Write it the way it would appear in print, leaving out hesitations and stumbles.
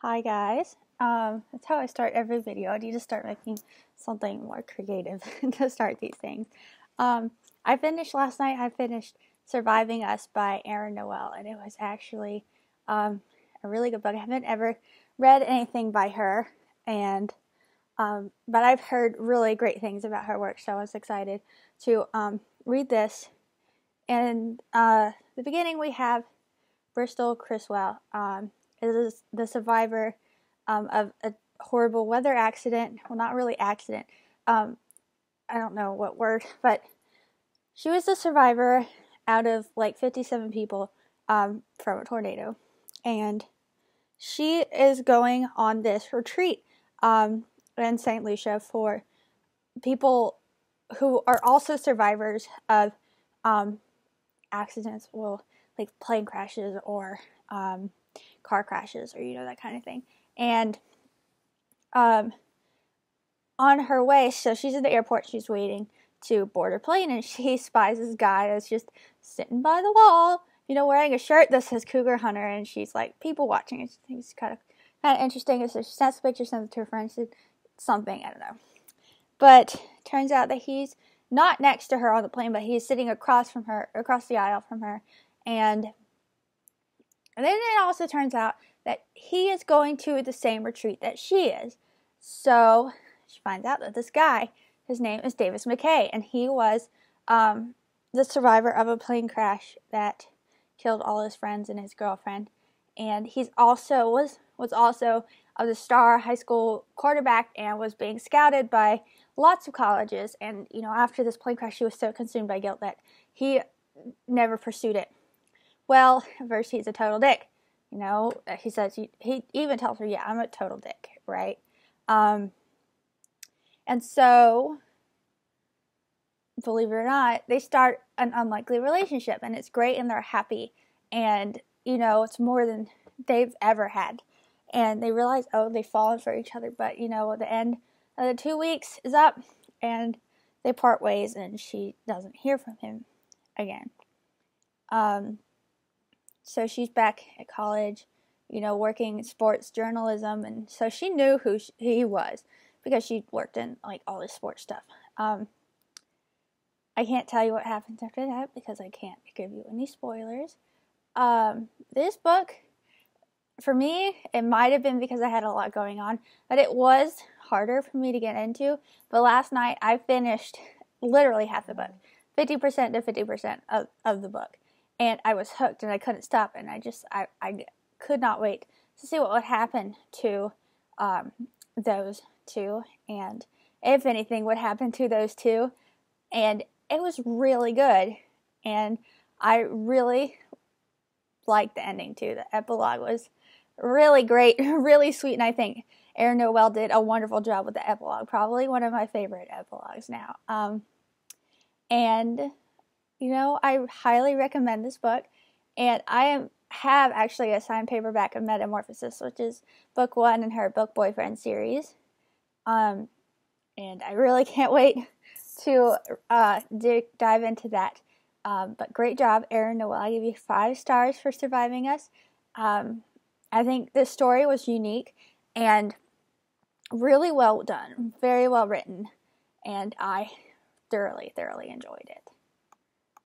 Hi guys. That's how I start every video. I need to start making something more creative to start these things. I finished last night. I finished Surviving Us by Erin Noelle, and it was actually a really good book. I haven't ever read anything by her, and but I've heard really great things about her work, so I was excited to read this. And the beginning, we have Bristol Criswell. Is the survivor of a horrible weather accident. Well, not really accident. I don't know what word, but she was the survivor out of like 57 people from a tornado. And she is going on this retreat in St. Lucia for people who are also survivors of accidents, well, like plane crashes or car crashes, or that kind of thing. And on her way, so she's in the airport, she's waiting to board her plane, and she spies this guy that's just sitting by the wall, wearing a shirt that says Cougar Hunter, and she's like people watching, and she thinks it's kind of interesting. And so she snaps a picture, sends it to her friend, said something, I don't know. But turns out that he's not next to her on the plane, but he's sitting across the aisle from her. And then it also turns out that he is going to the same retreat that she is. So she finds out that this guy, his name is Davis McKay, and he was the survivor of a plane crash that killed all his friends and his girlfriend. And he's also was also the star high school quarterback and was being scouted by lots of colleges. And after this plane crash, he was so consumed by guilt that he never pursued it. Well, first, he's a total dick. He says, he even tells her, yeah, I'm a total dick, right? And so, believe it or not, they start an unlikely relationship, and it's great, and they're happy. And, it's more than they've ever had. And they realize, they've fallen for each other. But, the end of the 2 weeks is up, and they part ways, and she doesn't hear from him again. So she's back at college, working in sports journalism, and so she knew who he was because she worked in like all this sports stuff. I can't tell you what happens after that because I can't give you any spoilers. This book, for me, it might have been because I had a lot going on, but it was harder for me to get into. But last night I finished literally half the book, 50% to 50% of the book. And I was hooked, and I couldn't stop, and I could not wait to see what would happen to those two, and if anything would happen to those two. And it was really good, and I really liked the ending too. The epilogue was really great, really sweet, and I think Erin Noelle did a wonderful job with the epilogue, probably one of my favorite epilogues now. And I highly recommend this book, and I have actually a signed paperback of Metamorphosis, which is book 1 in her Book Boyfriend series, and I really can't wait to dive into that. But great job, Erin Noelle. I give you 5 stars for Surviving Us. I think this story was unique and really well done, very well written, and I thoroughly enjoyed it.